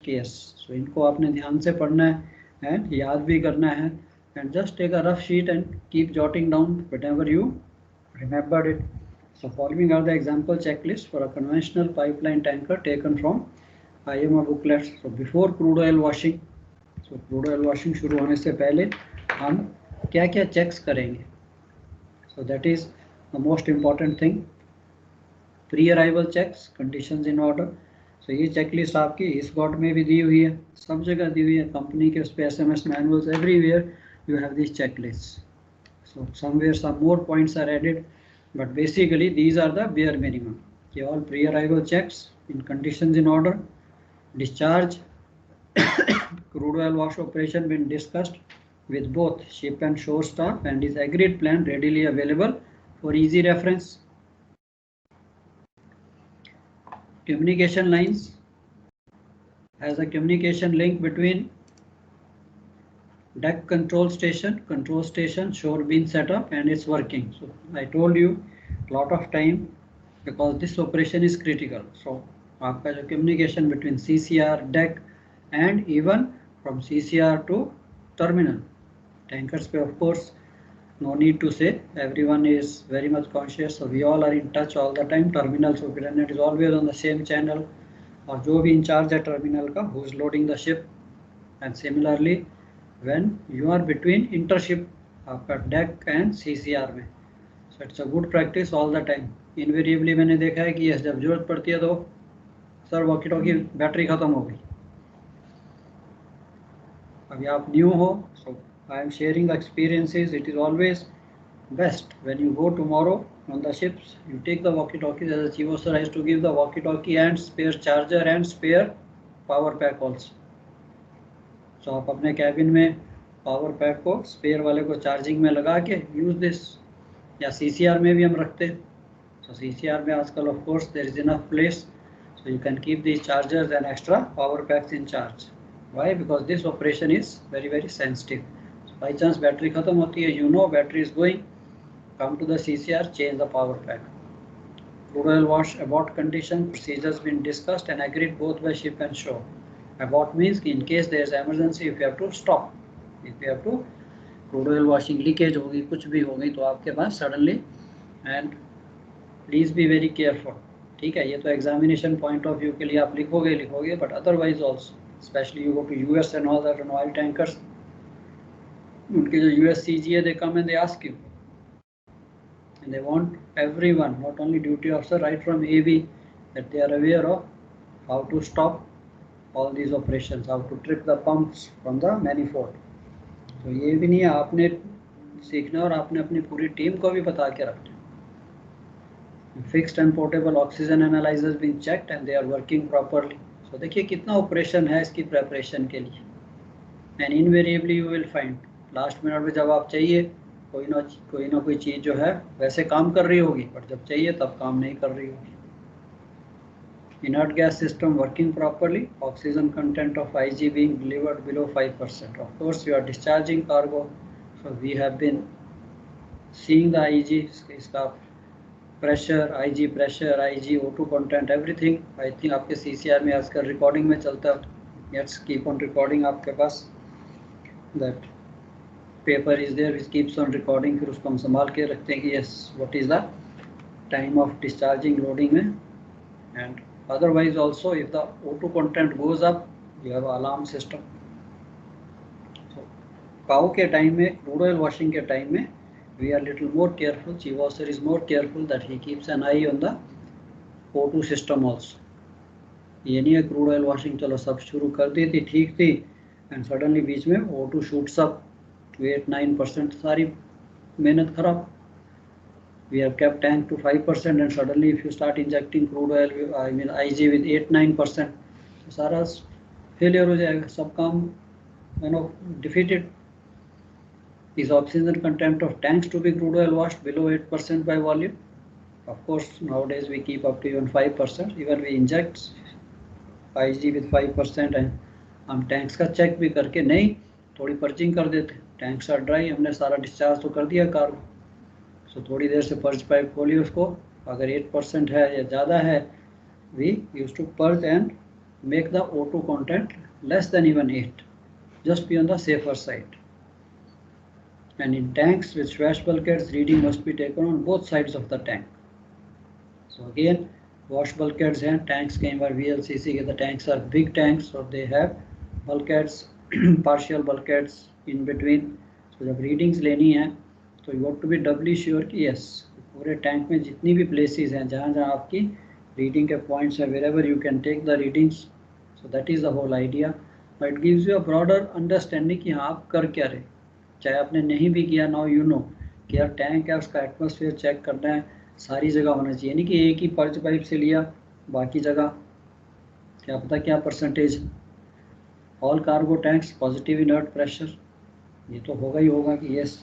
Case. सो इनको आपने ध्यान से पढ़ना है एंड याद भी करना है, and just take a rough sheet and keep jotting down whatever you remembered it. So following are the example checklist for a conventional pipeline tanker taken from IMO booklets. So before crude oil washing, so crude oil washing शुरू होने से पहले हम क्या क्या checks करेंगे? So that is the most important thing. Pre-arrival checks, conditions in order. So ये checklist आपकी इस गॉड में भी दी हुई है, सब जगह दी हुई है, कंपनी के उस पे SMS manuals, everywhere you have these checklists. So somewhere some more points are added, but basically these are the bare minimum. Okay, all pre-arrival checks in conditions in order. Discharge, crude oil wash operation been discussed with both ship and shore staff and is agreed plan readily available for easy reference. Communication lines has a communication link between deck control station, shore been set up and it's working. So I told you a lot of time because this operation is critical. So आपका जो communication between CCR, deck and even from CCR to terminal, tankers पे of course no need to say, everyone is very much conscious, so we all are in touch all the time. Terminal superintendent is always on the same channel, और जो भी in charge है terminal का, who is loading the ship, and similarly when you are between intership आपका deck and CCR में, so it's a good practice all the time. Invariably मैंने देखा है कि जब जरूरत पड़ती है तो सर वॉकी टॉकी बैटरी खत्म हो गई, अभी आप न्यू हो, so I am sharing the experiences. It is always best when you go tomorrow on the ships, you take the walkie-talkies. As a chief officer, I used to give the walkie-talkie and spare charger and spare power pack also. So आप अपने cabin में power pack को spare वाले को charging में लगा के use this, या CCR में भी हम रखते हैं. So CCR में आजकल of course there is enough place, so you can keep these chargers and extra power packs in charge. Why? Because this operation is very very sensitive. So by chance battery खत्म होती है, you know battery is going, come to the CCR, change the power pack. Crude oil wash abort condition, procedures been discussed and agreed both by ship and shore. Abort means in case there is emergency, if you have to stop, if you have to crude oil washing leakage होगी, कुछ भी होगी तो आपके पास suddenly, and please be very careful. ठीक है, ये तो एग्जामिनेशन पॉइंट ऑफ व्यू के लिए आप लिखोगे, but otherwise also, specially you go to US and all that oil tankers, उनके जो USCGA they come and they ask you, and they want everyone, not only duty officer, right from AB, that they are aware of how to stop all these operations, how to trip the pumps from the manifold. तो ये भी नहीं है, आपने सीखना और आपने अपनी पूरी टीम को भी बता के रखना. Fixed and portable oxygen analysers been checked and they are working properly. So देखिए कितना ऑपरेशन है इसकी प्रेपरेशन के लिए, and invariably you will find last minute में जब आप चाहिए कोई ना कोई चीज़ जो है वैसे काम कर रही होगी, बट जब चाहिए तब काम नहीं कर रही होगी. Inert gas system working properly, oxygen content of IG being delivered below 5%. Of course, you are discharging cargo, so we have been seeing the IG, इसका pressure, IG pressure, IG O2 content, everything. I think आपके CCR में आजकल recording में चलता है. Let's keep on recording. आपके पास that paper is there which keeps on recording. फिर उसको हम संभाल के रखते हैं कि yes, what is the time of discharging, loading में, and otherwise also if the O2 content goes up, you have alarm system. So काऊ के टाइम में, crude oil washing के टाइम में, we are little more careful. Chief officer is more careful that he keeps an eye on the O2 system also. ये नहीं है crude oil washing चलो सब शुरू कर दी थी, ठीक थी, and suddenly बीच में O2 shoots up to 8-9%, सारी मेहनत खराब. We have kept tank to 5% and suddenly if you start injecting crude oil, I mean IG with 8-9%, तो सारा फेलियर हो जाएगा, सब काम defeated. Is oxygen content of tanks to be crude oil washed below 8% by volume? Of course, nowadays we keep up to even 5%. Even we inject IG with 5% and हम tanks का check भी करके नहीं, थोड़ी पर्चिंग कर देते, tanks are dry, हमने सारा डिस्चार्ज तो कर दिया कार्गो, सो थोड़ी देर से पर्च पाइप खोली उसको, अगर 8% है या ज़्यादा है, we use to purge and make the O2 content less than even 8, just be on the safer side. And in tanks with Schwarz bulkheads, reading must be taken on both sides of the tank. So again, wash bulkheads हैं, tanks कई बार VLCC के the tanks are big tanks or they have bulkheads, partial bulkheads in between. So जब readings लेनी है तो you have to be doubly sure कि yes, पूरे tank में जितनी भी places हैं जहाँ जहाँ आपकी reading के points हैं, wherever you can take the readings. So that is the whole idea. But it gives you a broader understanding कि हाँ आप कर क्या रहे, चाहे आपने नहीं भी किया, now you know कि यार टैंक है उसका एटमॉस्फेयर चेक करना है, सारी जगह होना चाहिए, नहीं कि एक ही पर्च पाइप से लिया बाकी जगह क्या पता क्या percentage. All cargo tanks positive inert pressure, ये तो होगा ही होगा कि yes.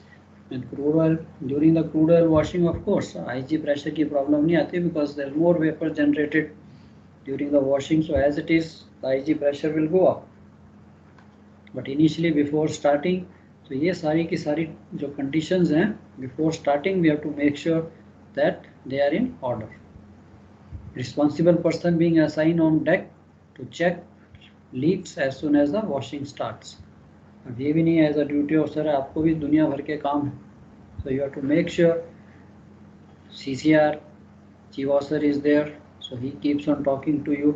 Crude oil during the crude oil washing of course IG pressure की प्रॉब्लम नहीं आती because there is more vapour generated during the washing, so as it is the IG pressure will go up. But initially before starting, तो ये सारी की सारी जो conditions हैं before starting we have to make sure that they are in order. Responsible person being assigned on deck to check leaks as soon as the washing starts. अब ये भी नहीं है एज अ ड्यूटी ऑफिसर है, आपको भी दुनिया भर के काम है, so you have to make sure CCR chief officer is there, so he keeps on talking to you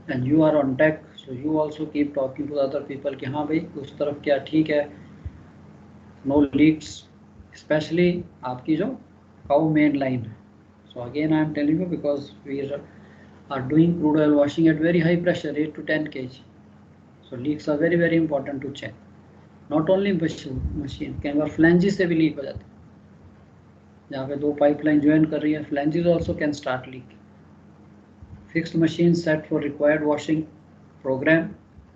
and you are on deck, so you also keep talking to the other people कि हाँ भाई उस तरफ क्या ठीक है, no leaks, especially आपकी जो cow main line. So again I am telling you because we are doing crude oil washing at very high pressure 8 to 10 kg, so leaks are very very important to check. Not only machine, कई बार flanges से भी leak हो जाते हैं, जहाँ पे दो pipeline join कर रही है, flanges also can start leak. Fixed machines set for required washing program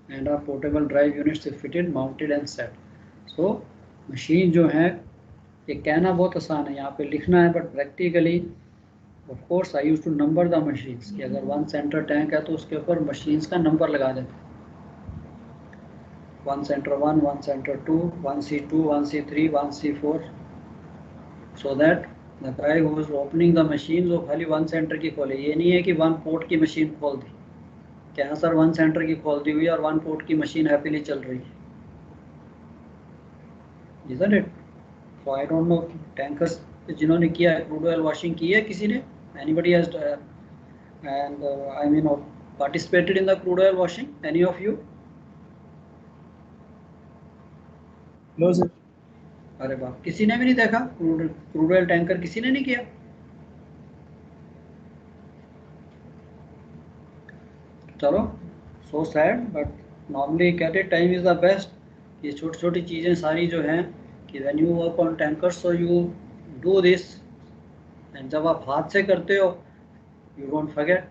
and are portable drive units if fitted, mounted and set. So machine जो है ये कहना बहुत आसान है, यहाँ पे लिखना है, but practically of course I use to number the machines कि अगर 1 सेंटर टैंक है तो उसके ऊपर मशीन्स का नंबर लगा देते हैं, 1 centre 1, 1 centre 2, 1C2, 1C3, 1C4, so that the guy who is opening the machine वो खाली 1 सेंटर की खोले, ये नहीं है कि 1 पोर्ट की मशीन खोल दी, क्या सर 1 सेंटर की खोल दी हुई और 1 पोर्ट की मशीन हैप्पीली चल रही है, isn't it? So I don't know tankers जिन्होंने किया है क्रूड ऑयल वॉशिंग की है किसी ने, anybody has and I mean participated in the crude oil washing, any of you? No sir. अरे बाप, किसी ने भी नहीं देखा क्रूड ऑयल टैंकर, किसी ने नहीं किया? चलो, so sad but normally cadet time is the best. ये छोटी छोटी चीज़ें सारी जो हैं कि when you work on tankers so you do this, and जब आप हाथ से करते हो you don't forget.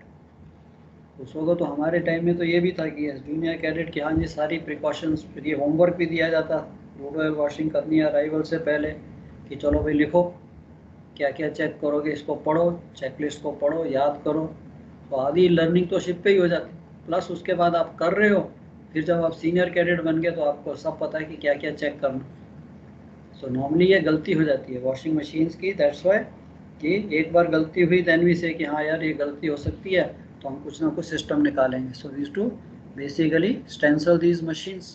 उस वक्त तो हमारे टाइम में तो ये भी था कि जूनियर कैडेट की हाँ जी सारी प्रिकॉशंस, फिर ये होमवर्क भी दिया जाता क्रूड ऑयल वॉशिंग करनी है अराइवल से पहले कि चलो भाई लिखो क्या क्या चेक करोगे, इसको पढ़ो, चेकलिस्ट को पढ़ो, याद करो, तो आधी लर्निंग तो शिप पे ही हो जाती, प्लस उसके बाद आप कर रहे हो, फिर जब आप सीनियर कैडेट बन गए तो आपको सब पता है कि क्या क्या चेक करना। सो नॉर्मली ये गलती हो जाती है वॉशिंग मशीन्स की, दैट्स वाई कि एक बार गलती हुई देन वी से कि हाँ यार ये गलती हो सकती है, तो हम कुछ ना कुछ सिस्टम निकालेंगे। So we to basically stencil these machines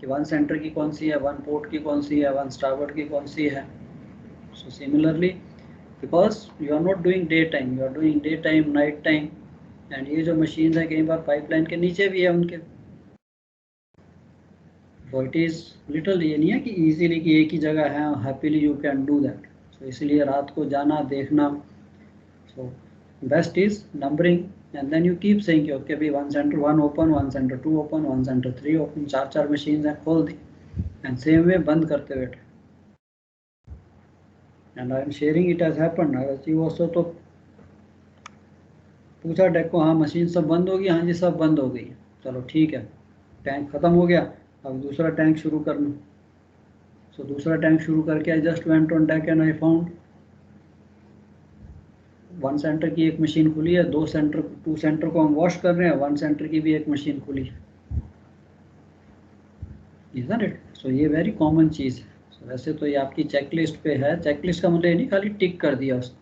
कि 1 सेंटर की कौन सी है, 1 पोर्ट की कौन सी है, 1 स्टारबोर्ड की कौन सी है। So similarly because you are not doing day time, you are doing day time, night time, and ये जो मशीन है कई बार पाइपलाइन के नीचे भी है उनके, तो इट इज़ लिटल, ये नहीं है कि ईजिली कि एक ही जगह है, happily you can do that. So इसलिए रात को जाना देखना, so best is numbering and then you keep saying okay भाई 1 centre 1 open, 1 centre 2 open, 1 centre 3 open, 4 machine है खोल दी, एंड सेम वे बंद करते बैठे। And I am sharing it has happened. वो सो तो पूछा डेक को, हाँ मशीन सब बंद होगी, हाँ जी सब बंद हो गई, चलो ठीक है, टैंक ख़त्म हो गया, अब दूसरा टैंक शुरू करना। सो दूसरा टैंक शुरू करके I just went on deck and I found 1 centre की एक मशीन खुली है, 2 सेंटर को हम वॉश कर रहे हैं, 1 सेंटर की भी एक मशीन खुली है, isn't it? सो ये वेरी कॉमन चीज़ है। सो वैसे तो ये आपकी चेकलिस्ट पे है, चेकलिस्ट का मतलब ये नहीं खाली टिक कर दिया उसको,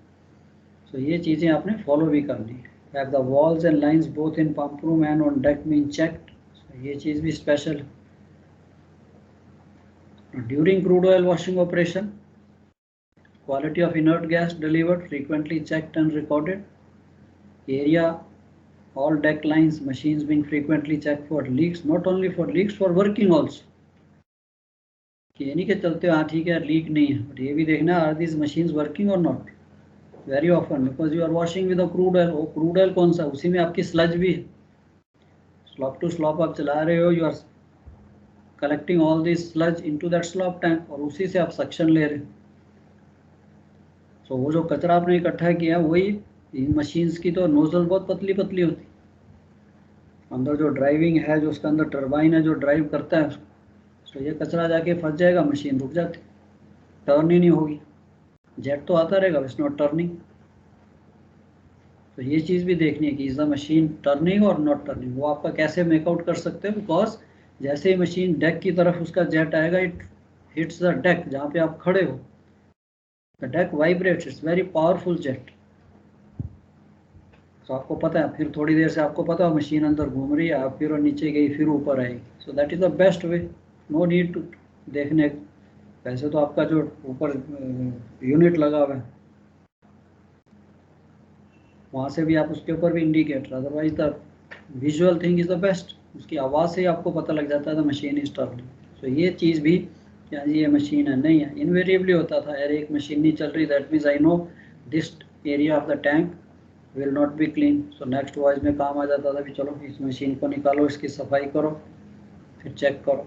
सो ये चीज़ें आपने फॉलो भी करनी है। Have the walls and lines both in pump room and on deck been checked? So ये चीज़ भी स्पेशल है. During crude oil washing operation, quality of inert gas delivered frequently checked and recorded. Area, all deck lines, machines being frequently checked for leaks, not only for leaks, for working also. कि ये नहीं कि चलते हाँ ठीक है leak नहीं है, बट ये भी देखना are this machines working or not. Very often because you are washing with crude oil. वो क्रूड ऑयल कौन सा, उसी में आपकी स्लज भी है. स्लॉप टू स्लॉप आप चला रहे हो, you are collecting all this sludge into that slop tank और उसी से आप सक्शन ले रहे हो. सो वो जो कचरा आपने इकट्ठा किया वही इन मशीन्स की तो नोजल बहुत पतली पतली होती. अंदर जो ड्राइविंग है, जो उसके अंदर टर्बाइन है जो ड्राइव करता है उसको, तो ये कचरा जाके फंस जाएगा, मशीन रुक जाती, टर्न ही नहीं होगी. जेट तो आता रहेगा, इट्स नॉट टर्निंग. तो ये चीज़ भी देखनी है कि इज द मशीन टर्निंग और नॉट टर्निंग. वो आपका कैसे मेकआउट कर सकते हैं, बिकॉज जैसे ही मशीन डेक की तरफ उसका जेट आएगा, इट हिट्स द डेक जहाँ पे आप खड़े हो, the deck vibrates, it's very powerful jet. तो आपको पता है, फिर थोड़ी देर से आपको पता है मशीन अंदर घूम रही है, आप फिर नीचे गई फिर ऊपर आएगी. So that is the best way. No need to देखने. वैसे तो आपका जो ऊपर यूनिट लगा हुआ है वहाँ से भी आप उसके ऊपर भी indicator, otherwise the visual thing is the best. उसकी आवाज़ से ही आपको पता लग जाता है द मशीन इज टर्निंग. सो ये चीज़ भी क्या जी ये मशीन है नहीं है. इनवेरिएबली होता था यार एक मशीन नहीं चल रही, that means I know this area of the tank will not be clean. So next voice में काम आ जाता था भी चलो इस मशीन को निकालो, इसकी सफाई करो, फिर चेक करो.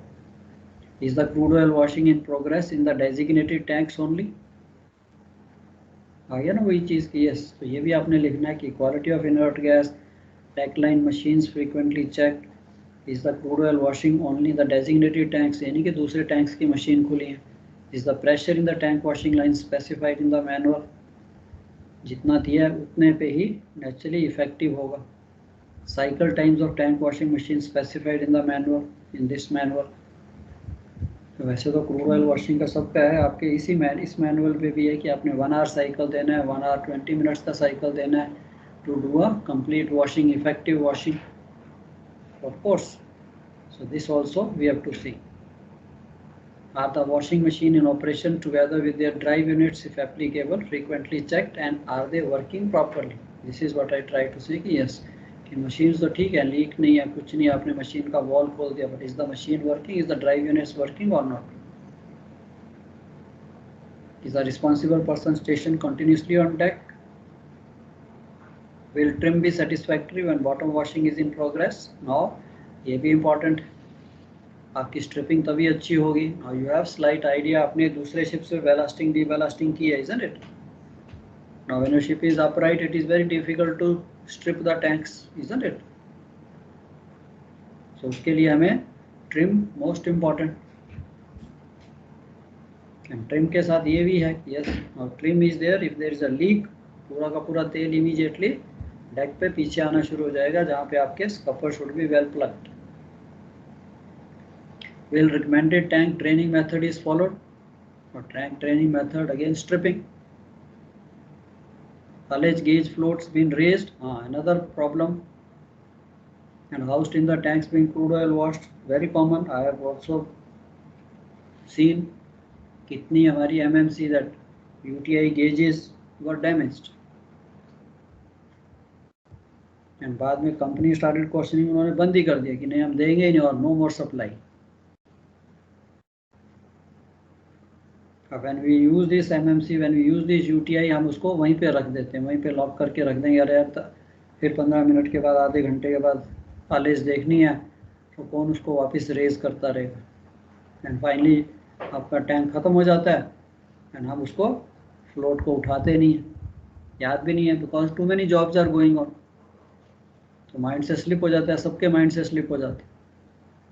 Is the crude oil washing in progress in the designated tanks only. आ गया ना वही चीज़ की. यस, तो ये भी आपने लिखना है कि quality of inert gas, tank line machines frequently check. Is the crude oil washing only the designated tanks, यानी कि दूसरे टैंक्स की मशीन खुली है. Is the pressure in the tank washing line specified in the manual. जितना दिया है उतने पे ही नेचुरली इफेक्टिव होगा. Cycle times of tank washing machine specified in the manual, in this manual. तो वैसे तो क्रूड ऑयल वॉशिंग का सबका है आपके इस मैनुअल पे भी है कि आपने 1 आवर साइकिल देना है, 1 आवर 20 मिनट्स का साइकिल देना है to do a complete washing, effective washing of course. So this also we have to see. Are the washing machine in operation together with their drive units if applicable frequently checked and are they working properly? This is what I try to say कि yes कि machines तो ठीक है, leak नहीं है, कुछ नहीं, आपने मशीन का वॉल खोल दिया, but is the machine working? Is the drive units working or not? Is the responsible person stationed continuously on deck? Will trim be satisfactory when bottom washing is in progress? Now ये भी important है. आपकी striping तभी अच्छी होगी. Now you have slight idea, आपने दूसरे ship से बैलास्टिंग डीबैलास्टिंग की है, isn't it. Now when your ship is upright it is very difficult to strip the tanks, isn't it. So उसके लिए हमें trim most important. And trim के साथ ये भी है कि yes now trim is there if there is a leak, पूरा का पूरा तेल इमीडिएटली डेक पे पीछे आना शुरू हो जाएगा जहाँ पे आपके scupper should be well plugged. Will recommended tank draining method is followed? For tank draining method, again stripping. Ullage gauge floats been raised, another problem. And housed in the tanks being crude oil washed, very common. I have also seen kitni hamari MMC that UTI gauges were damaged. And बाद में company started questioning, उन्होंने बंद ही कर दिया कि नहीं हम देंगे ही नहीं और no more supply. When we use this MMC, when we use this UTI, हम उसको वहीं पे रख देते हैं, वहीं पे लॉक करके रख देंगे. अरे यार फिर 15 मिनट के बाद, आधे घंटे के बाद आलेज देखनी है तो कौन उसको वापस रेज करता रहेगा. एंड फाइनली आपका टैंक ख़त्म हो जाता है एंड हम उसको फ्लोट को उठाते नहीं हैं, याद भी नहीं है, because too many jobs are going on. तो माइंड से स्लिप हो जाता है, सबके माइंड से स्लिप हो जाता है.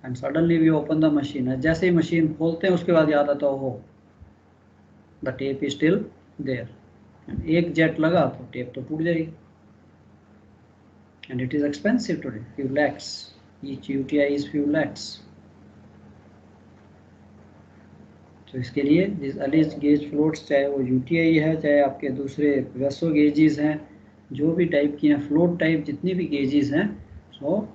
And suddenly we open the machine है, जैसे ही मशीन खोलते हैं उसके बाद याद आता है हो the tape is still there. एक जेट लगा तो टेप तो टूट जाएगी. And it is expensive today, few lakhs. Each UTI is few lakhs. तो इसके लिए दिस अलीज गेज फ्लोट्स, चाहे वो UTI है चाहे आपके दूसरे वेसो गेजेस हैं, जो भी टाइप की हैं, फ्लोट टाइप जितनी भी गेजेस हैं, सो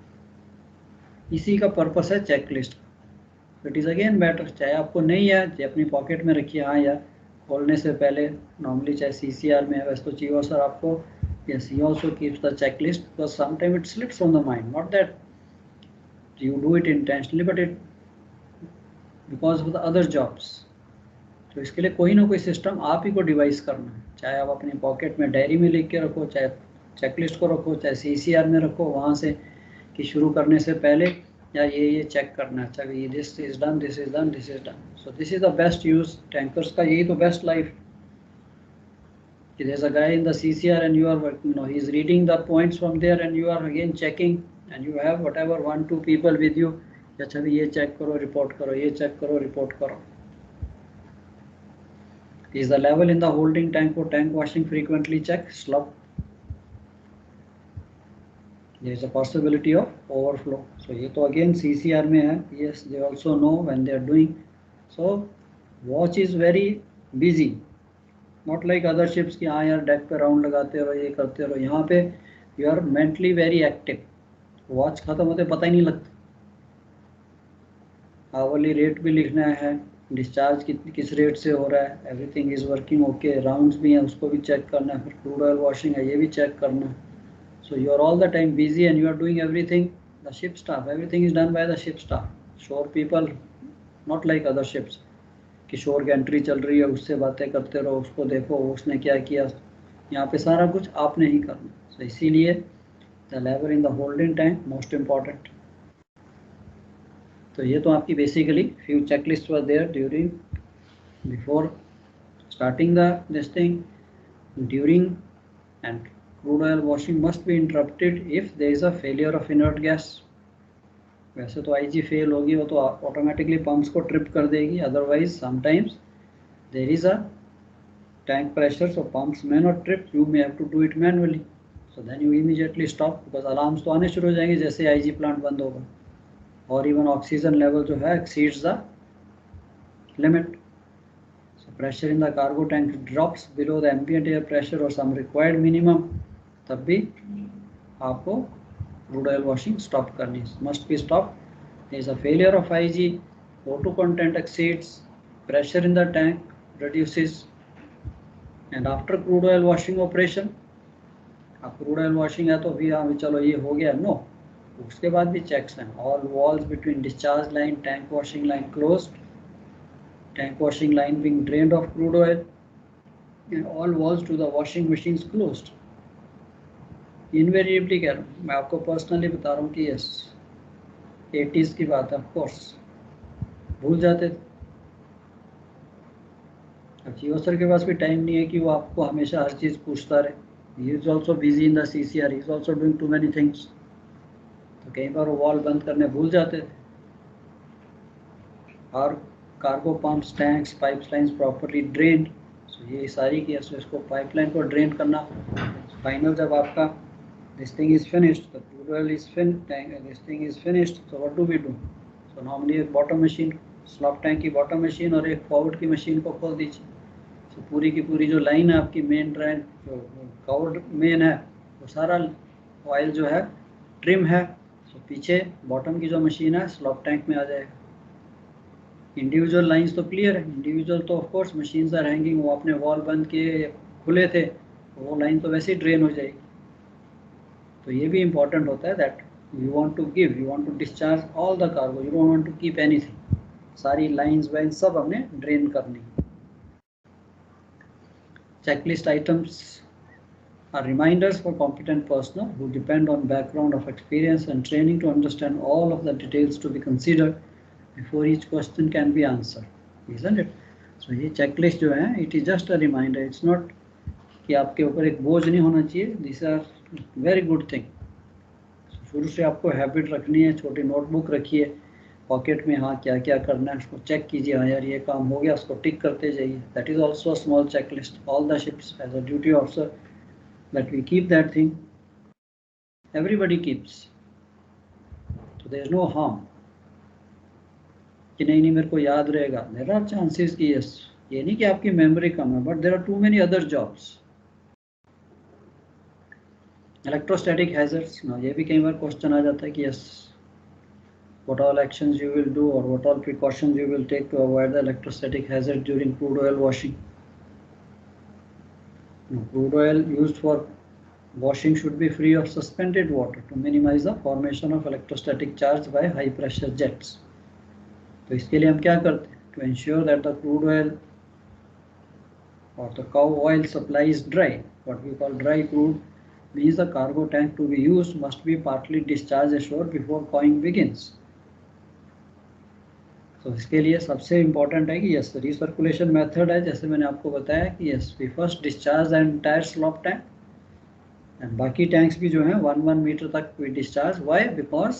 इसी का पर्पस है चेकलिस्ट का। इट इज़ अगेन बेटर, चाहे आपको नहीं है चाहे अपनी पॉकेट में रखिए, हाँ या खोलने से पहले नॉर्मली चाहे CCR में है वैसे तो चाहिए सर आपको, yes he also keeps the checklist because sometimes it slips from the mind, not that you do it intentionally but it because of the other jobs। तो इसके लिए कोई ना कोई सिस्टम आप ही को डिवाइस करना है, चाहे आप अपनी पॉकेट में डायरी में लिख के रखो, चाहे चेकलिस्ट को रखो, चाहे CCR में रखो, वहाँ से कि शुरू करने से पहले या ये चेक करना है, चाहे this is done, this is done, this is done. So this is the best use, tankers का यही तो best life. There's a guy in the CCR and you are working, he's reading the points from there and you are again checking and you have whatever 1-2 people with you, अच्छा भी ये check करो report करो, ये check करो report करो। Is the level in the holding tank for tank washing frequently checked? Slop. There is a possibility of overflow. So ये तो again CCR में है, yes they also know when they are doing. So watch is very busy. Not like other ships कि हाँ यार deck पे round लगाते रहो, ये करते रहो। यहाँ पे you are mentally very active। Watch खत्म होते पता ही नहीं लगता। आवरली रेट भी लिखना है, डिस्चार्ज किस रेट से हो रहा है, everything is working okay, rounds भी हैं उसको भी चेक करना है, फिर क्रूड ऑयल वॉशिंग है ये भी चेक करना है। So you are all the time busy and you are doing everything, the ship staff, everything is done by the ship staff, shore people, not like other ships कि shore की entry चल रही है उससे बातें करते रहो, उसको देखो उसने क्या किया। यहाँ पे सारा कुछ आपने ही करना। सो इसीलिए the level in the holding tank most important. तो ये तो आपकी basically few checklist were there during before starting the this thing, during and crude oil washing must be interrupted if there is a failure of inert gas. वैसे तो IG fail होगी वो तो automatically pumps को trip कर देगी, otherwise sometimes there is a tank pressure, so pumps may not trip, you may have to do it manually, so then you immediately stop because alarms तो आने शुरू हो जाएंगे जैसे IG प्लांट बंद होगा। और इवन ऑक्सीजन लेवल जो है exceeds the limit, so pressure in the cargo tank drops below the ambient air pressure or some required minimum, तब भी आपको crude oil washing stop करनी है, must be stopped। there is a failure of IG, O2 content exceeds, pressure in the tank reduces, and after crude oil washing operation, अब crude oil washing है तो भी हाँ चलो ये हो गया, नो, उसके बाद भी चेक्स हैं। All valves between discharge line tank washing line closed, tank washing line being drained off crude oil and all valves to the washing machines closed. Invariably कह रहा हूँ मैं आपको, पर्सनली बता रहा हूँ कि यस 80s की बात है, ऑफकोर्स भूल जाते थे। अब जियो सर के पास भी टाइम नहीं है कि वो आपको हमेशा हर चीज़ पूछता रहे। He is also busy in the CCR, he is also doing too many things। तो कई बार वो वॉल बंद करने भूल जाते थे। और cargo pumps tanks pipelines properly drained, so ये सारी की इसको पाइपलाइन को ड्रेन करना। फाइनल जब आपका this thing is finished, the crude oil is this thing is finished, so what do we do? So normally एक बॉटम मशीन, स्लॉप टैंक की बॉटम मशीन और एक फॉरवर्ड की मशीन को खोल दीजिए। तो पूरी की पूरी जो लाइन है आपकी मेन ड्रेन जो कवर्ड मेन है वो सारा ऑयल जो है ट्रिम है, तो पीछे बॉटम की जो मशीन है स्लॉप टैंक में आ जाएगा। इंडिविजुअल लाइंस तो क्लियर है, इंडिविजुअल तो of course machines are hanging, वो अपने वॉल बंद किए खुले थे तो वो लाइन तो वैसे ही ड्रेन हो जाएगी। तो ये भी इंपॉर्टेंट होता है that you want to give, you want to discharge all the cargo, you don't want to keep anything, सारी लाइंस वाइंस सब हमने ड्रेन करनी। Checklist items are reminders for competent personnel who depend on background of experience and training to understand all of the details to be considered before each question can be answered, isn't it? So ये checklist जो है it is just a reminder, it's not कि आपके ऊपर एक बोझ नहीं होना चाहिए, these are very good thing। शुरू से आपको हैबिट रखनी है, छोटी नोटबुक रखिए पॉकेट में, हाँ क्या क्या करना है उसको चेक कीजिए, हाँ यार ये काम हो गया उसको टिक करते जाइए। That is also a small checklist, all the ships as a duty officer that we keep that thing, everybody keeps, तो देयर इज नो हार्म कि नहीं मेरे को याद रहेगा। देयर आर चांसेस कि यस, ये नहीं कि आपकी मेमोरी कम है, but there are too many other jobs. Electrostatic hazards ना, ये भी कई बार क्वेश्चन आ जाता है कि yes what all actions you will do or what all precautions you will take to avoid the electrostatic hazard during crude oil washing. Now, crude oil used for washing should be free of suspended water to minimize the formation of electrostatic charge by high pressure jets. तो इसके लिए हम क्या करते हैं? To ensure that the crude oil or the cow oil supply is dry. What we call dry crude means the cargo tank to be used must be partly discharged ashore before cowing begins. तो इसके लिए सबसे important है कि yes recirculation method है, जैसे मैंने आपको बताया कि yes we first discharge and entire slop tank and बाकी टैंक्स भी जो है 1 मीटर तक वी डिस्चार्ज. व्हाई? बिकॉज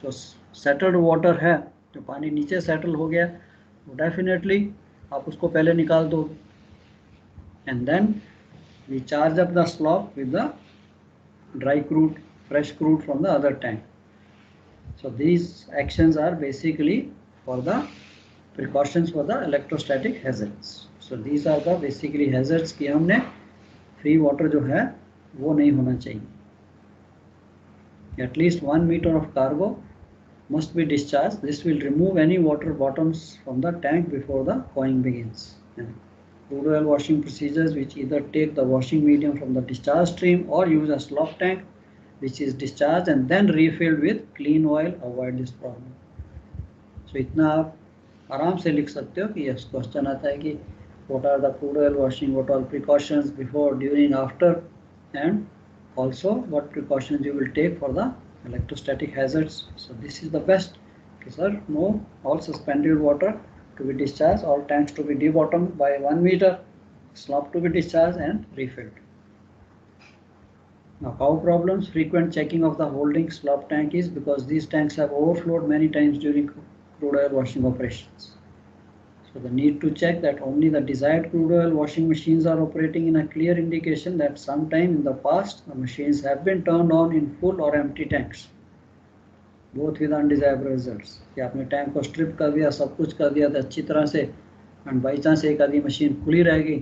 जो सेटल्ड वाटर है, जो पानी नीचे सेटल हो गया, वो डेफिनेटली आप उसको पहले निकाल दो and then we charge up the slop with the dry crude, fresh crude from the other tank. So these actions are basically for the precautions for the electrostatic hazards. So these are the basically hazards कि हमने free water जो है वो नहीं होना चाहिए. At least 1 meter of cargo must be discharged. This will remove any water bottoms from the tank before the cowing begins. And crude oil washing procedures which either take the washing medium from the discharge stream or use a slop tank which is discharged and then refilled with clean oil avoid this problem. So इतना आप आराम से लिख सकते हो कि yes question आता है कि what are the crude oil washing, what all precautions before, during, after, and also what precautions you will take for the electrostatic hazards. So this is the best. Okay, sir, no, all suspended water to be discharged, all tanks to be debottomed by 1 meter, slop to be discharged and refilled. Now, cow problems, frequent checking of the holding slop tank is because these tanks have overflowed many times during crude oil washing operations. So the need to check that only the desired crude oil washing machines are operating in a clear indication that sometime in the past the machines have been turned on in full or empty tanks, both with undesirable results. कि आपने tank को strip कर दिया, सब कुछ कर दिया था अच्छी तरह से एंड बाई चांस एक आधी मशीन खुली रह गई,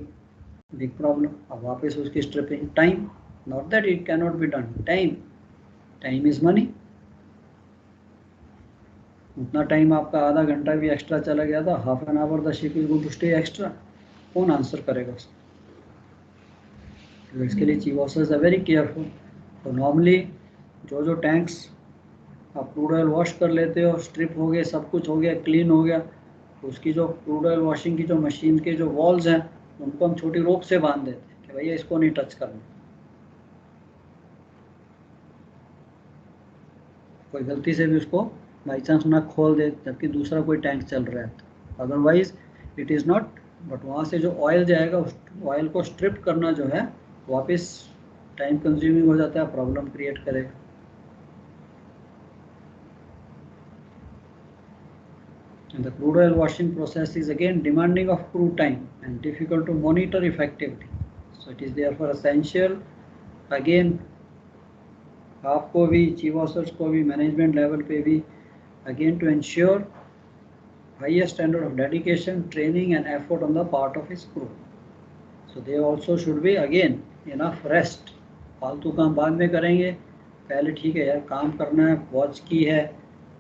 बिग प्रॉब्लम. अब वापस उसकी stripping, time, not that it can not be done, time is money. उतना टाइम आपका आधा घंटा भी एक्स्ट्रा चला गया था, half an hour the ship is going to stay extra, कौन आंसर करेगा उसको? तो इसके लिए chief officers are very careful. तो नॉर्मली जो टैंक्स आप क्रूड ऑयल वॉश कर लेते हो, स्ट्रिप हो गए, सब कुछ हो गया, क्लीन हो गया, तो उसकी जो क्रूड ऑयल वॉशिंग की जो मशीन के जो वॉल्स हैं उनको हम छोटी रोप से बांध देते हैं कि भैया इसको नहीं टच करना. कोई गलती से भी उसको बाई चांस ना खोल दे जबकि दूसरा कोई टैंक चल रहा है, otherwise it is not. But वहाँ से जो ऑयल जाएगा उस ऑयल को स्ट्रिप करना जो है वापस टाइम कंज्यूमिंग हो जाता है, प्रॉब्लम क्रिएट करेगा. And the crude oil washing process is again demanding of crew time and difficult to monitor effectively. So it is therefore essential again आपको भी, चीफ ऑफिसर्स को भी, मैनेजमेंट लेवल पे भी again to ensure highest standard of dedication, training and effort on the part of his crew. So they also should be again enough rest. फालतू काम बाद में करेंगे, पहले ठीक है यार काम करना है, वॉच की है,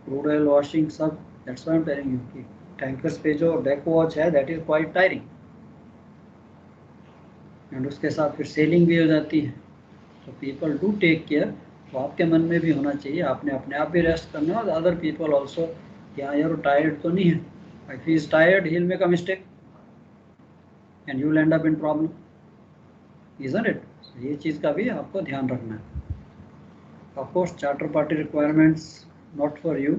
क्रूड ऑयल वॉशिंग सब. That's why I'm telling you कि टैंकर्स पे जो डेक वॉच है that is quite tiring. And उसके साथ फिर सेलिंग भी हो जाती है. तो पीपल डू टेक केयर. तो आपके मन में भी होना चाहिए, आपने अपने आप भी रेस्ट करना और अदर पीपल ऑल्सो. क्या यार टायर्ड तो नहीं है, if he is tired he will make a mistake and you will and up in problem, isn't it? ये चीज़ का भी आपको ध्यान रखना है. Of course charter party requirements not for you.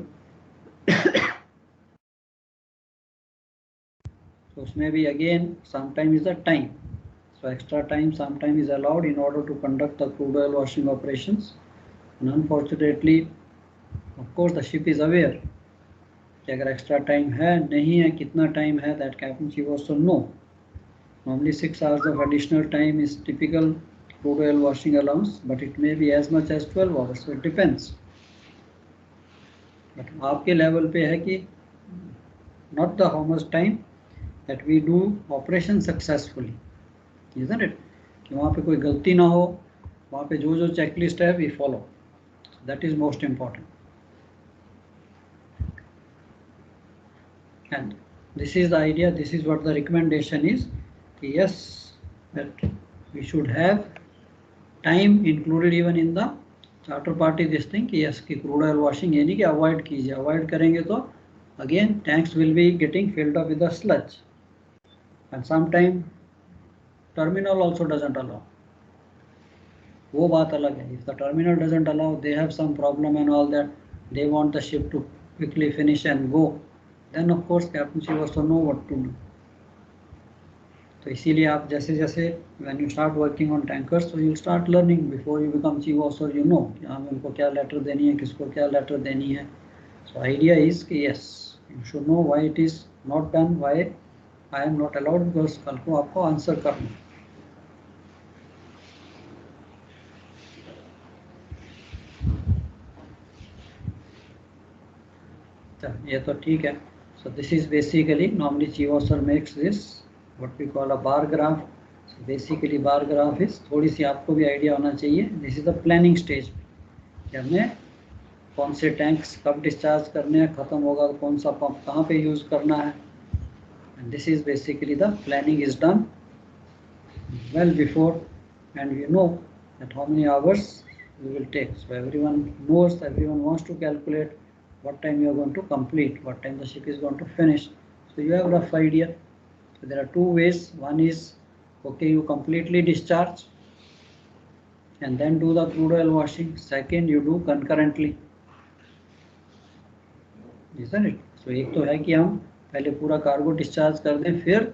तो उसमें भी again sometime is the time. So extra time sometimes is allowed in order to conduct the crude oil washing operations. And unfortunately, of course, the ship is aware कि अगर extra time है नहीं है, कितना time है, that captain chief also know. Normally 6 hours of additional time is typical crude oil washing allowance, but it may be as much as 12 hours. So it depends. But आपके level पे है कि not the how much time that we do operation successfully. Isn't it? कि वहाँ पे कोई गलती ना हो, वहाँ पे जो जो चेकलिस्ट है we follow, that is most important. And this is the idea, this is what the recommendation is. Yes, that we should have time included even in the charter party this thing. Yes, कि crude oil washing ये नहीं कि avoid कीजिए, avoid करेंगे तो again tanks will be getting filled up with the sludge, and sometime terminal also doesn't allow. वो बात अलग है. If the terminal doesn't allow, they have some problem and all that, they want the ship to quickly finish and go, then of course captain chief also know what to do. तो इसीलिए आप जैसे जैसे when you start working on tankers, so you start learning before you become chief officer, you know कि हमें उनको क्या letter देनी है, किसको क्या लेटर देनी है. So idea is कि yes, you should know why it is not done, why I am not allowed, because कल को आपको आंसर करना. ये तो ठीक है. So this is basically, normally chief officer makes this what we call a bar graph. So basically bar graph is, थोड़ी सी आपको भी आइडिया होना चाहिए. This is the planning stage कि हमें कौन से टैंक्स कब डिस्चार्ज करने हैं, ख़त्म होगा तो कौन सा पंप कहाँ पे यूज़ करना है. And this is basically the planning is done well before, and we know that how many hours we will take. So everyone knows, everyone wants to calculate what time you are going to complete, what time the ship is going to finish. So you have a rough idea. So there are two ways. One is, okay, you completely discharge and then do the crude oil washing. Second, you do concurrently, isn't it? So एक तो है कि हम पहले पूरा cargo discharge कर दें, फिर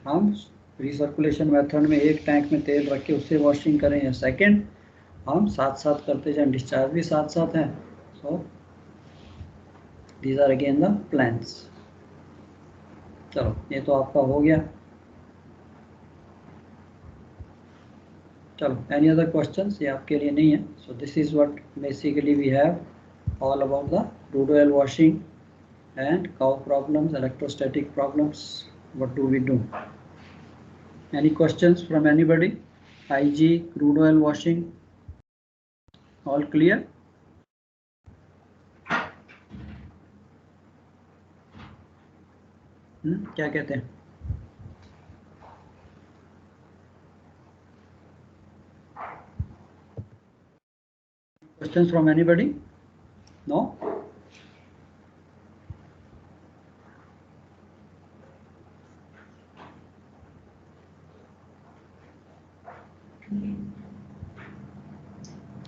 हम रिसर्कुलेशन मेथड में एक टैंक में तेल रख के उससे वॉशिंग करें, या सेकेंड हम साथ साथ करते जाएं, डिस्चार्ज भी साथ साथ है. So these are again the plans. चलो ये तो आपका हो गया. चलो एनी अदर क्वेश्चंस? ये आपके लिए नहीं है. So this is what basically we have all about the crude oil washing and cow problems, electrostatic problems. What do we do? Any questions from anybody? IG, crude oil washing, all clear? क्या कहते हैं? Questions from anybody? No?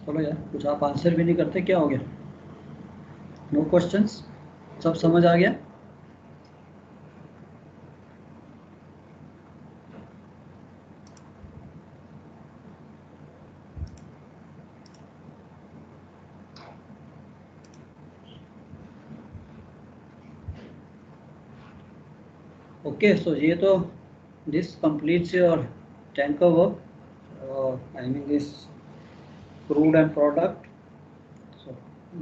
चलो यार, कुछ आप answer भी नहीं करते, क्या हो गया? No questions? सब समझ आ गया? Okay, so ये तो this completes your tanker work. I mean this crude and product. So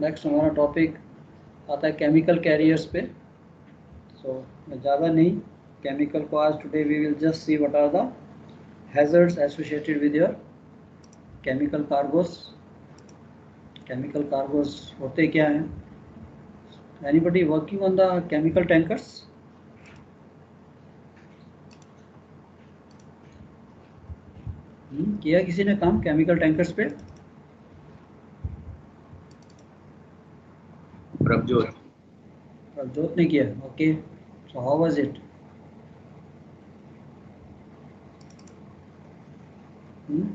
next हमारा टॉपिक आता है केमिकल कैरियर्स पे. So ज़्यादा नहीं, केमिकल को आज today we will just see what are the hazards associated with your chemical cargoes. Chemical cargoes होते क्या हैं? Anybody working on the chemical tankers? किया किसी ने काम केमिकल टैंकर्स पे? प्रभजोत ने किया. Okay, so how was it?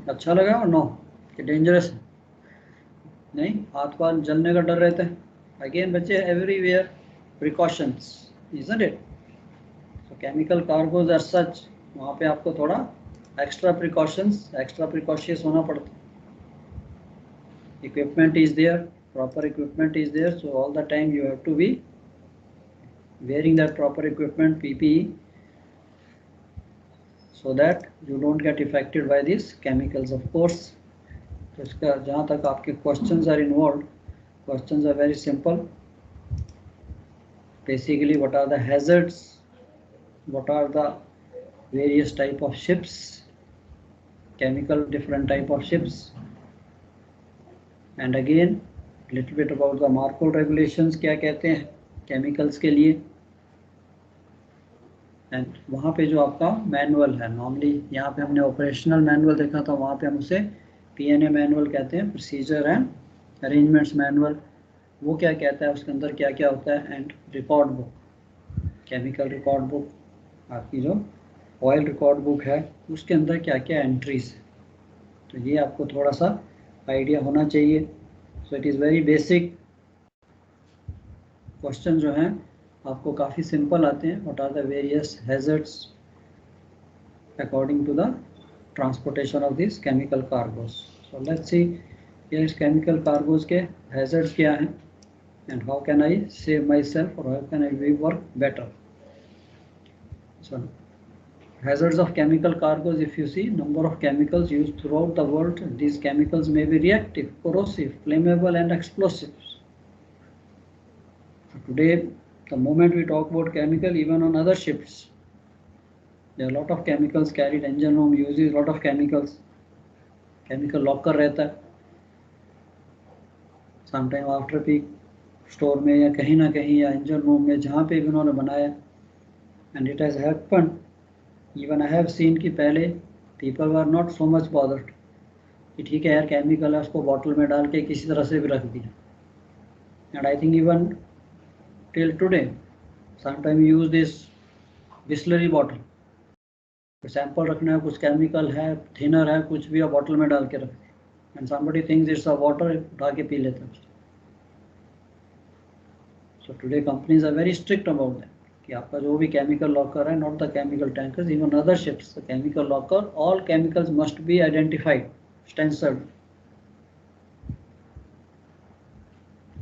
अच्छा लगा और नो कि डेंजरस? नहीं, हाथ पाथ जलने का डर रहता है. अगेन बच्चे, everywhere precautions, isn't it? So chemical cargoes are such, वहाँ पे आपको थोड़ा एक्स्ट्रा प्रिकॉशंस, एक्स्ट्रा प्रिकॉशियस होना पड़ता है. Equipment is there, proper equipment is there, so all the time you have to be wearing that proper equipment, PPE, so that you don't get affected by these chemicals, of course. तो इसका जहाँ तक आपके questions are involved, questions are very simple. Basically, what are the hazards? What are the various type of ships? Chemical, different type of ships. And again little bit about the MARPOL regulations, क्या कहते हैं chemicals के लिए। And वहाँ पे जो आपका manual है, नॉर्मली यहाँ पे हमने ऑपरेशनल मैनुअल देखा था, वहाँ पे हम उसे PNA मैनुअल कहते हैं, प्रोसीजर एंड अरेंजमेंट्स मैनुअल। वो क्या कहता है, उसके अंदर क्या क्या होता है। And record book, chemical record book, आपकी जो ऑयल रिकॉर्ड बुक है उसके अंदर क्या क्या एंट्रीज है, तो ये आपको थोड़ा सा आइडिया होना चाहिए। So it is very basic question जो हैं आपको काफ़ी सिंपल आते हैं। What are the various hazards according to the transportation of this chemical cargoes. So let's see ये इस केमिकल कार्गोज के हैजर्ड्स क्या हैं and how can I save myself or how can I work better. So hazards of chemical cargoes, if you see number of chemicals used throughout the world, these chemicals may be reactive, corrosive, flammable and explosive. So today the moment we talk about chemical, even on other ships there are a lot of chemicals carried. Engine room uses a lot of chemicals, chemical locker रहता है sometime after peak store में या कहीं ना कहीं या engine room में जहाँ पे भी उन्होंने बनाया। And it has happen, even I have seen कि पहले people are not so much bothered कि ठीक है यार केमिकल है, उसको बॉटल में डाल के किसी तरह से भी रख दिया। And I think even till today sometime use this Bisleri bottle, sample रखना है, कुछ केमिकल है, थिनर है, कुछ भी बॉटल में डाल के रख दिया and somebody thinks it's a water, उठा के पी लेते हैं। So today companies are very strict about that कि आपका जो भी केमिकल लॉकर है, not the chemical tankers, even other ships, the chemical locker, all chemicals must be identified, stencilled.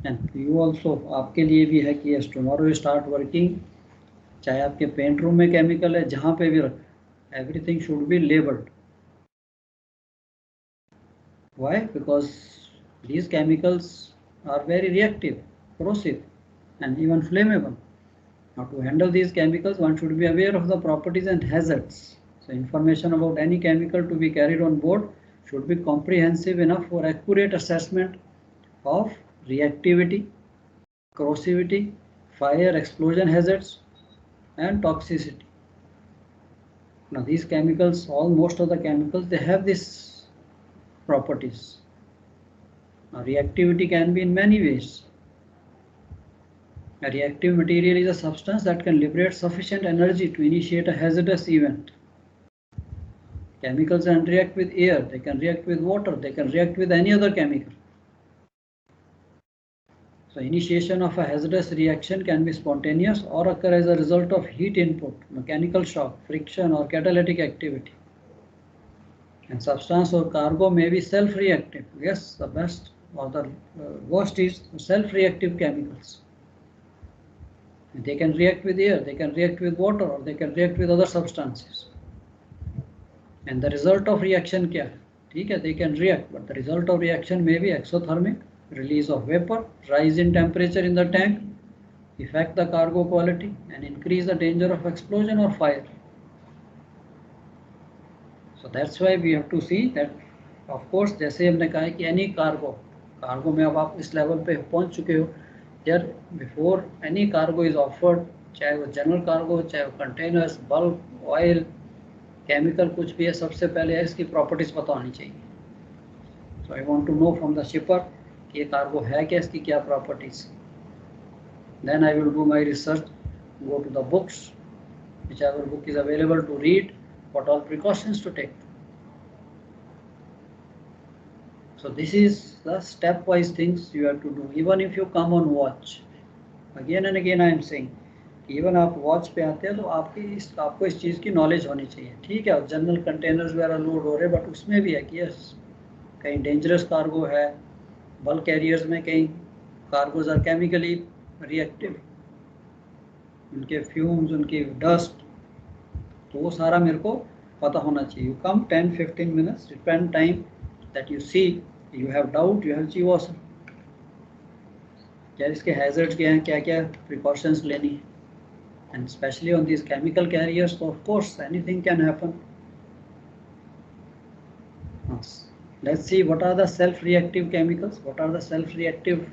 And you also, आपके लिए भी है कि yes tomorrow you start working, चाहे आपके पेंट रूम में केमिकल है, जहाँ पे भी रख, everything should be labelled. Why? Because these chemicals are very reactive, corrosive and even flammable. Now to handle these chemicals one should be aware of the properties and hazards. So information about any chemical to be carried on board should be comprehensive enough for accurate assessment of reactivity, corrosivity, fire, explosion hazards and toxicity. Now these chemicals, most of the chemicals, they have these properties. Now reactivity can be in many ways. A reactive material is a substance that can liberate sufficient energy to initiate a hazardous event. Chemicals can react with air, they can react with water, they can react with any other chemical. So initiation of a hazardous reaction can be spontaneous or occur as a result of heat input, mechanical shock, friction or catalytic activity. And substance or cargo may be self-reactive. Yes, the best or the worst is self-reactive chemicals. They can react with air, they can react with water, or they can react with other substances. And the result of reaction क्या है? ठीक है, they can react, but the result of reaction may be exothermic, release of vapor, rise in temperature in the tank, affect the cargo quality, and increase the danger of explosion or fire. So that's why we have to see that, of course, जैसे हमने कहा है कि any cargo में अब आप इस level पे पहुंच चुके हो, यार before any cargo is offered, चाहे वो जनरल कार्गो, चाहे वो कंटेनर्स, बल्क, ऑयल, केमिकल, कुछ भी है, सबसे पहले इसकी प्रॉपर्टीज पता होनी चाहिए। So I want to know from the shipper कि ये कार्गो है क्या, इसकी क्या properties. Then I will do my research, go to the books, whichever book is available to read, what all precautions to take. So this is the stepwise things you have to do. Even if you come on watch, again and again I am saying, even आप watch पे आते हैं तो आपको इस चीज़ की knowledge होनी चाहिए। ठीक है, जनरल कंटेनर्स वगैरह लोड हो रहे हैं, बट उसमें भी है कि यस कहीं डेंजरस कार्गो है, बल्क कैरियर्स में कहीं कार्गोज आर केमिकली रिएक्टिव, उनके फ्यूम्स, उनकी डस्ट, तो वो सारा मेरे को पता होना चाहिए। You come 10-15 minutes, spend time that you see, you have doubt, you have to see क्या इसके हैजर्ड्स क्या हैं, क्या क्या प्रिकॉशंस लेनी है। And specially on this chemical carriers, तो of course anything can happen. Let's see what are the self-reactive chemicals, what are the self-reactive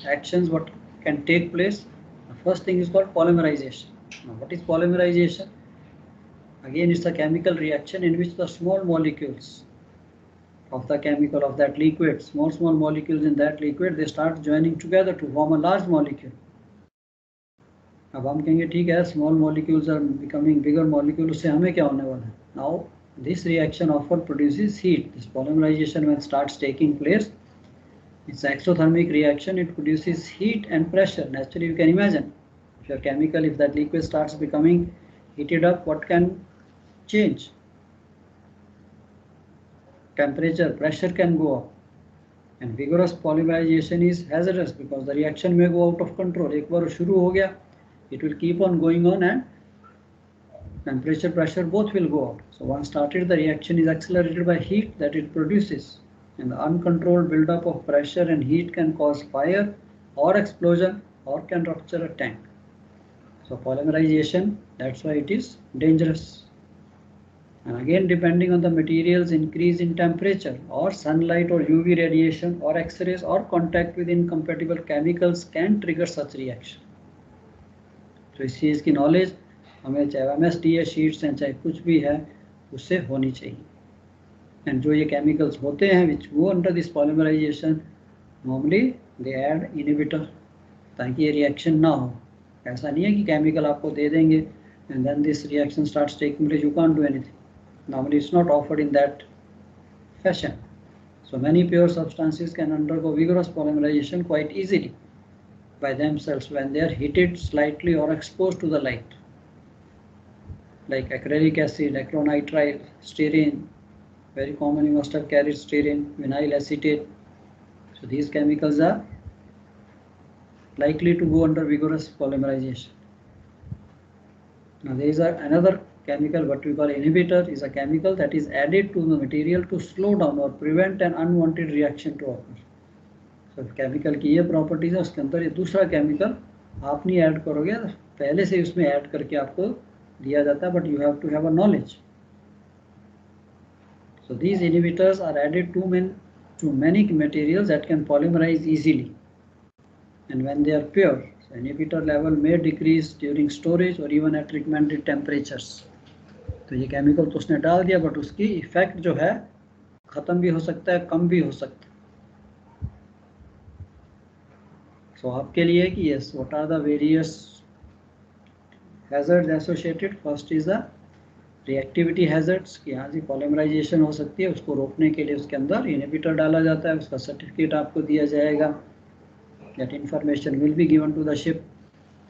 actions, what can take place. The first thing is called polymerization. Now, what is polymerization? Again, it's a chemical reaction in which the small molecules of the chemical of that liquid, small molecules in that liquid, they start joining together to form a large molecule. अब हम कहेंगे ठीक है, small molecules are becoming bigger molecules, उससे हमें क्या होने वाला है? Now this reaction often produces heat. This polymerization when starts taking place, it's exothermic reaction. It produces heat and pressure. Naturally, you can imagine if your chemical, if that liquid starts becoming heated up, what can change? Temperature, pressure can go up. And vigorous polymerization is hazardous because the reaction may go out of control. एक बार शुरू हो गया, it will keep on going on and temperature, pressure both will go out. So once started, the reaction is accelerated by heat that it produces. And the uncontrolled buildup of pressure and heat can cause fire or explosion or can rupture a tank. So polymerization, that's why it is dangerous. And again, depending on the materials, increase in temperature or sunlight or UV radiation or X-rays or contact with incompatible chemicals can trigger such reaction. तो इस चीज़ की knowledge हमें चाहे MSD या sheets हैं चाहे कुछ भी है उससे होनी चाहिए. एंड जो ये केमिकल्स होते हैं which go under this polymerisation, normally they add inhibitor ताकि ये रिएक्शन ना हो. ऐसा नहीं है कि केमिकल आपको दे देंगे and then this reaction starts taking place, you can't do anything. Normally it's not offered in that fashion. So many pure substances can undergo vigorous polymerization quite easily by themselves when they are heated slightly or exposed to the light, like acrylic acid, acrylonitrile, styrene, very common, you must have carried styrene, vinyl acetate. So these chemicals are likely to go under vigorous polymerization. Now there is another chemical, what we call inhibitor, is a chemical that is added to the material to slow down or prevent an unwanted reaction to occur. So chemical की ये properties है, उसके अंदर ये दूसरा chemical आप नहीं add करोगे, पहले से उसमें ऐड करके आपको दिया जाता है, but you have to have a knowledge. So these inhibitors are added to many materials that can polymerize easily, and when they are pure, so inhibitor level may decrease during storage or even at recommended temperatures. तो ये chemical तो उसने डाल दिया but उसकी effect जो है खत्म भी हो सकता है, कम भी हो सकता है. सो आपके लिए कि yes, what are the various hazards associated. First is the reactivity hazards कि यहाँ से पॉलीमराइजेशन हो सकती है, उसको रोकने के लिए उसके अंदर इनहिबिटर डाला जाता है, उसका सर्टिफिकेट आपको दिया जाएगा. That information will be given to the ship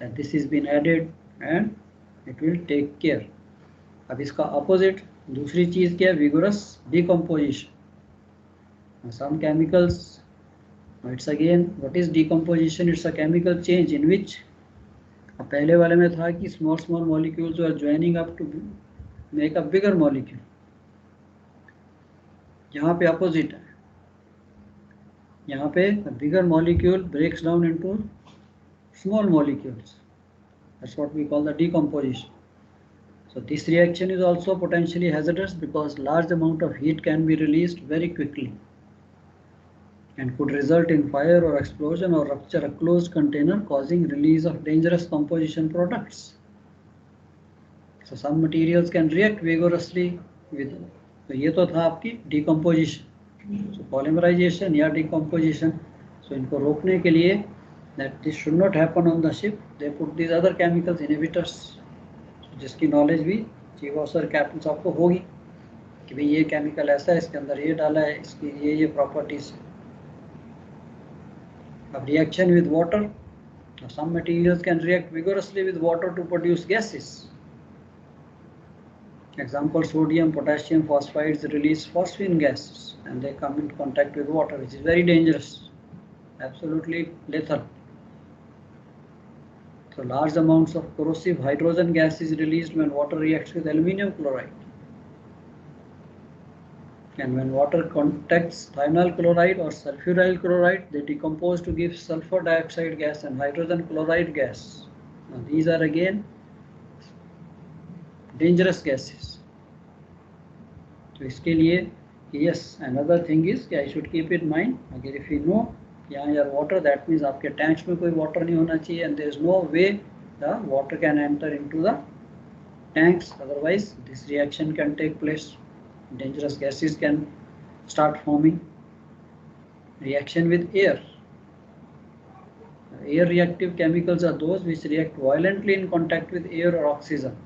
that this is been added and it will take care. अब इसका अपोजिट दूसरी चीज़ क्या है? Vigorous decomposition. Some chemicals, it's again what is decomposition? It's a chemical change in which, पहले वाले में था कि small molecules are joining up to make a bigger molecule. यहाँ पे अपोजिट है, यहाँ पे bigger molecule breaks down into small molecules. That's what we call the decomposition. So this reaction is also potentially hazardous because large amount of heat can be released very quickly and could result in fire or explosion or rupture a closed container, causing release of dangerous composition products. So some materials can react vigorously with, तो ये तो था आपकी decomposition. So polymerization या decomposition, so इनको रोकने के लिए that this should not happen on the ship, they put these other chemicals, inhibitors, जिसकी नॉलेज भी चीफ ऑफिसर कैप्टन साहब को होगी कि भाई ये केमिकल ऐसा है, इसके अंदर ये डाला है, इसकी ये प्रॉपर्टीज. अब reaction with water, some materials can react vigorously with water to produce gases. Example sodium potassium phosphides release phosphine gases and they come in contact with water which is very dangerous, absolutely lethal. So large amounts of corrosive hydrogen gas is released when water reacts with aluminum chloride. And when water contacts thionyl chloride or sulfuryl chloride, they decompose to give sulfur dioxide gas and hydrogen chloride gas. Now these are again dangerous gases. तो इसके लिए Yes, another thing is I should keep in mind, again if you know यहाँ यार water, that means आपके tanks में कोई water नहीं होना चाहिए, and there is no way the water can enter into the tanks, otherwise this reaction can take place, dangerous gases can start forming. Reaction with air. Air reactive chemicals are those which react violently in contact with air or oxygen.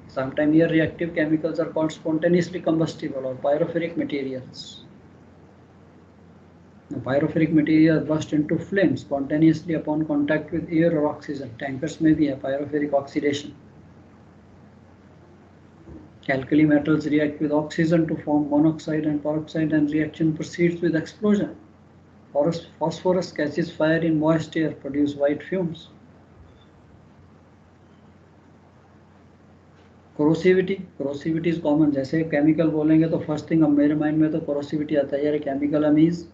Sometimes air reactive chemicals are called spontaneously combustible or pyrophoric materials. The pyrophoric material burst into flames spontaneously upon contact with air or oxygen. Tankers may be a pyrophoric oxidation. Alkali metals react with oxygen to form monoxide and peroxide, and reaction proceeds with explosion. Phosphorus catches fire in moist air, produce white fumes. Corrosivity is common. जैसे chemical बोलेंगे तो first thing अब मेरे mind में तो corrosivity आता है, यार केमिकल मीन्स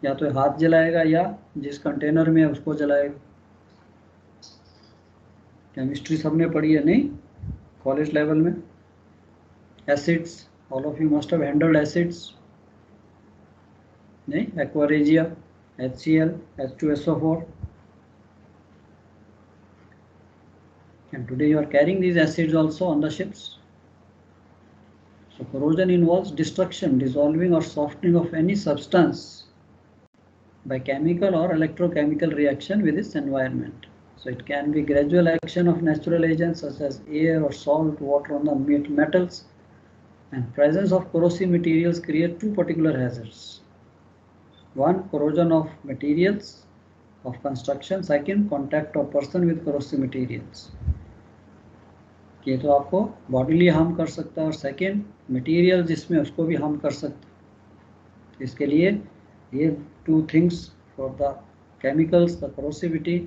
या तो हाथ जलाएगा या जिस कंटेनर में है उसको जलाएगा. केमिस्ट्री सबने पढ़ी है नहीं कॉलेज लेवल में. Acids, all of you must have handled acids नहीं. Aqua regia, HCl, H2SO4. And today you are carrying these acids also on the ships. So corrosion involves destruction, dissolving or softening of any substance by chemical or electrochemical reaction with its environment. So it can be gradual action of natural agents such as air or salt water on the metals, and presence of corrosive materials create two particular hazards. One, corrosion of materials of construction. Second, contact of person with corrosive materials. ये तो आपको bodily harm कर सकता है, और second material जिसमें उसको भी हार्म कर सकता है. तो इसके लिए ये two things for the chemicals, the corrosivity,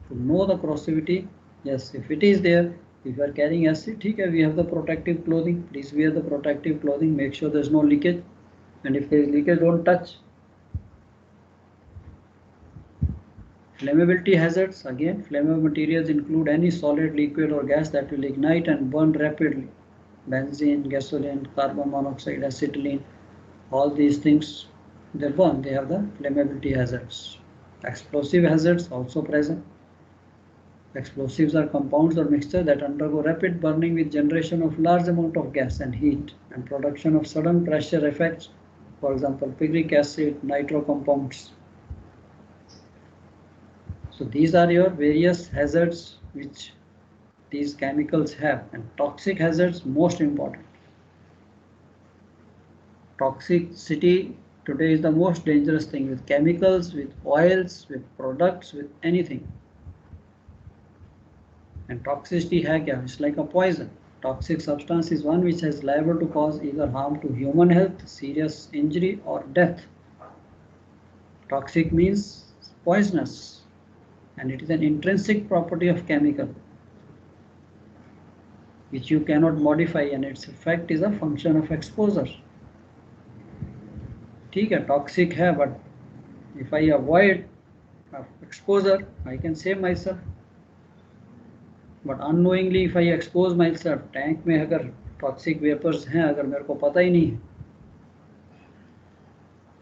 to know the corrosivity. Yes, if it is there, if you are carrying acid, ठीक है, we have the protective clothing. Please wear the protective clothing. Make sure there is no leakage, and if there is leakage, don't touch. Flammability hazards. Again, flammable materials include any solid, liquid or gas that will ignite and burn rapidly. Benzene, gasoline, carbon monoxide, acetylene, all these things, they burn. They have the flammability hazards. Explosive hazards also present. Explosives are compounds or mixtures that undergo rapid burning with generation of large amount of gas and heat and production of sudden pressure effects. For example, picric acid, nitro compounds. So these are your various hazards which these chemicals have, and toxic hazards most important. Toxicity today is the most dangerous thing with chemicals, with oils, with products, with anything. And toxicity है क्या? It's like a poison. Toxic substance is one which is liable to cause either harm to human health, serious injury or death. Toxic means poisonous, and it is an intrinsic property of chemical which you cannot modify, and its effect is a function of exposure. ठीक है, toxic है, but if I avoid exposure, I can save myself. But unknowingly, if I expose myself, tank में अगर toxic vapors हैं, अगर मेरे को पता ही नहीं है,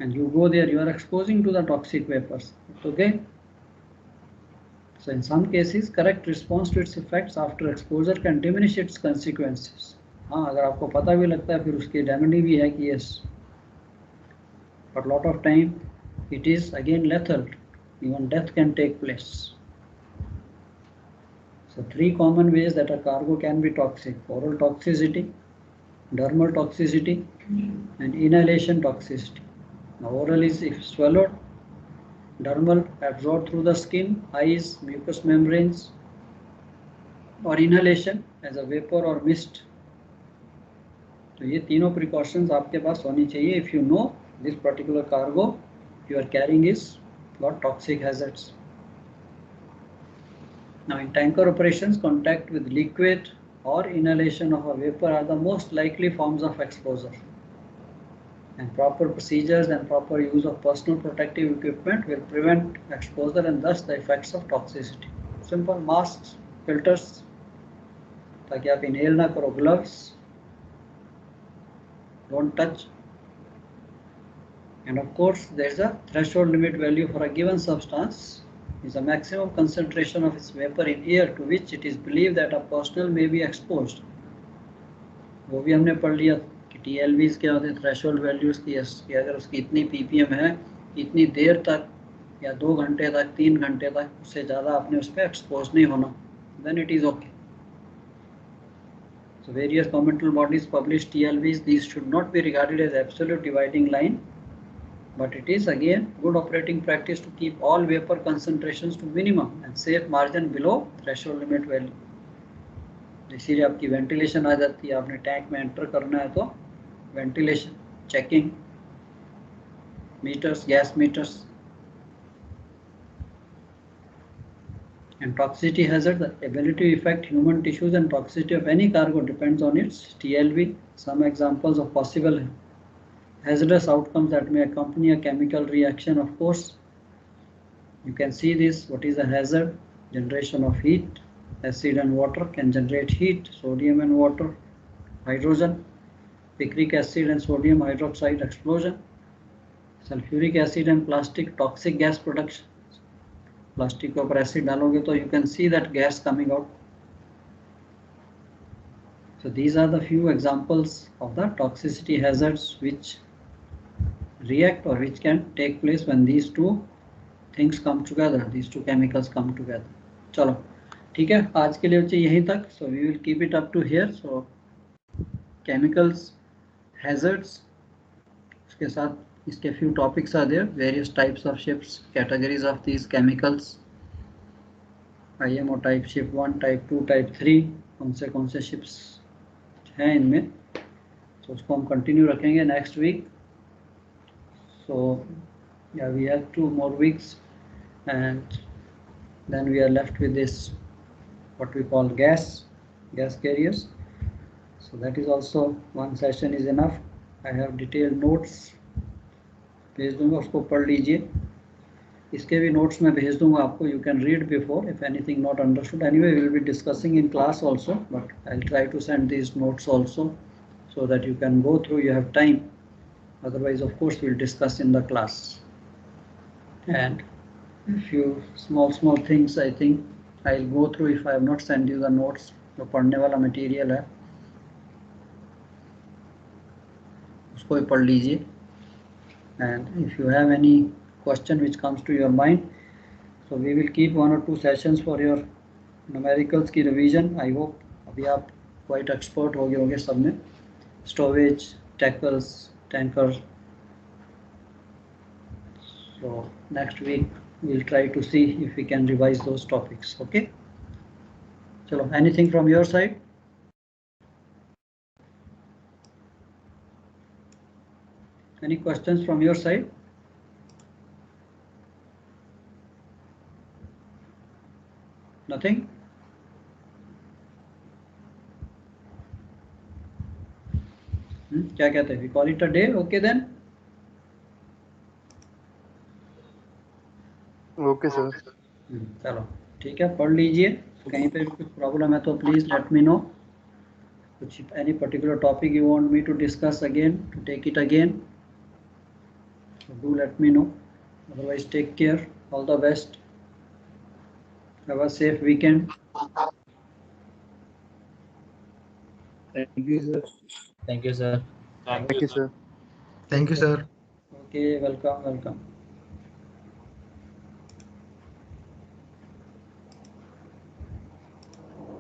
and you go there, you are exposing to the toxic vapors. Okay. So in some cases, correct response to its effects after exposure can diminish its consequences. हाँ, अगर आपको पता भी लगता है फिर उसकी रेमेडी भी है कि yes, but lot of time it is again lethal. Even death can take place. So three common ways that a cargo can be toxic: oral toxicity, dermal toxicity, and inhalation toxicity. Now oral is if swallowed. Dermal, absorbed through the skin, eyes, mucous membranes, or inhalation as a vapor or mist. तो ये तीनों precautions आपके पास होनी चाहिए if you know this particular cargo you are carrying is got toxic hazards. Now in tanker operations, contact with liquid or inhalation of a vapor are the most likely forms of exposure. And proper procedures and proper use of personal protective equipment will prevent exposure and thus the effects of toxicity. Simple masks, filters, ताकि आप inhale ना करो, gloves, don't touch. And of course, there is a threshold limit value for a given substance is a maximum concentration of its vapor in air to which it is believed that a personnel may be exposed. वो भी हमने पढ़ लिया कि TLVs क्या होते हैं, threshold values की अगर उसकी इतनी ppm है, इतनी देर तक या 2 घंटे तक 3 घंटे तक उससे ज़्यादा आपने उस पर एक्सपोज नहीं होना, then it is okay. So various governmental bodies publish TLVs. These should not be regarded as absolute dividing line, but it is again good operating practice to keep all vapor concentrations to minimum and safe margin below threshold limit value. इसीलिए आपकी ventilation आ जाती है, आपने tank में enter करना है तो ventilation checking, meters, gas meters. And toxicity hazard, the ability to affect human tissues and toxicity of any cargo depends on its TLV. Some examples of possible hazardous outcomes that may accompany a chemical reaction, of course. You can see this. What is a hazard? Generation of heat. Acid and water can generate heat. Sodium and water, hydrogen. Picric acid and sodium hydroxide explosion. Sulfuric acid and plastic toxic gas production. Plastic के ऊपर acid डालोगे तो you can see that gas coming out. So these are the few examples of the toxicity hazards which react or which can take place when these two things come together, these two chemicals come together. चलो ठीक है, आज के लिए बच्चे यहीं तक. So we will keep it up to here. So chemicals, hazards, उसके साथ इसके few topics are there, various types of ships, categories of these chemicals, IMO type ship 1, type 2, type 3, कौन से ships हैं इनमें. So उसको हम continue रखेंगे next week. So yeah, we have 2 more weeks and then we are left with this what we call gas carriers. So that is also one session is enough. I have detailed notes भेज दूंगा, उसको पढ़ लीजिए. इसके भी notes में भेज दूंगा आपको. You can read before if anything not understood. Anyway, we will be discussing in class also, but I'll try to send these notes also so that you can go through. You have time. Otherwise, of course, we'll discuss in the class. And a few small things I think I'll go through if I have not sent you the notes. जो पढ़ने वाला material है उसको ही पढ़ लीजिए. And if you have any question which comes to your mind, so we will keep 1 or 2 sessions for your numericals की revision. I hope अभी आप quite expert हो गए होंगे सब में, storage, tackles, tankers. So next week we'll try to see if we can revise those topics. Okay, चलो, anything from your side? Any questions from your side? Nothing? क्या कहते हैं? We call it a day. Okay then. Okay sir. चलो ठीक है, पढ़ लीजिए. कहीं पे कुछ प्रॉब्लम है तो प्लीज लेट मी नो. कुछ any particular topic you want me to discuss again, to take it again, so do let me know. Otherwise, take care. All the best. Have a safe weekend. Thank you, sir. Thank you, sir. Thank you, sir. Thank you, sir. Okay, welcome.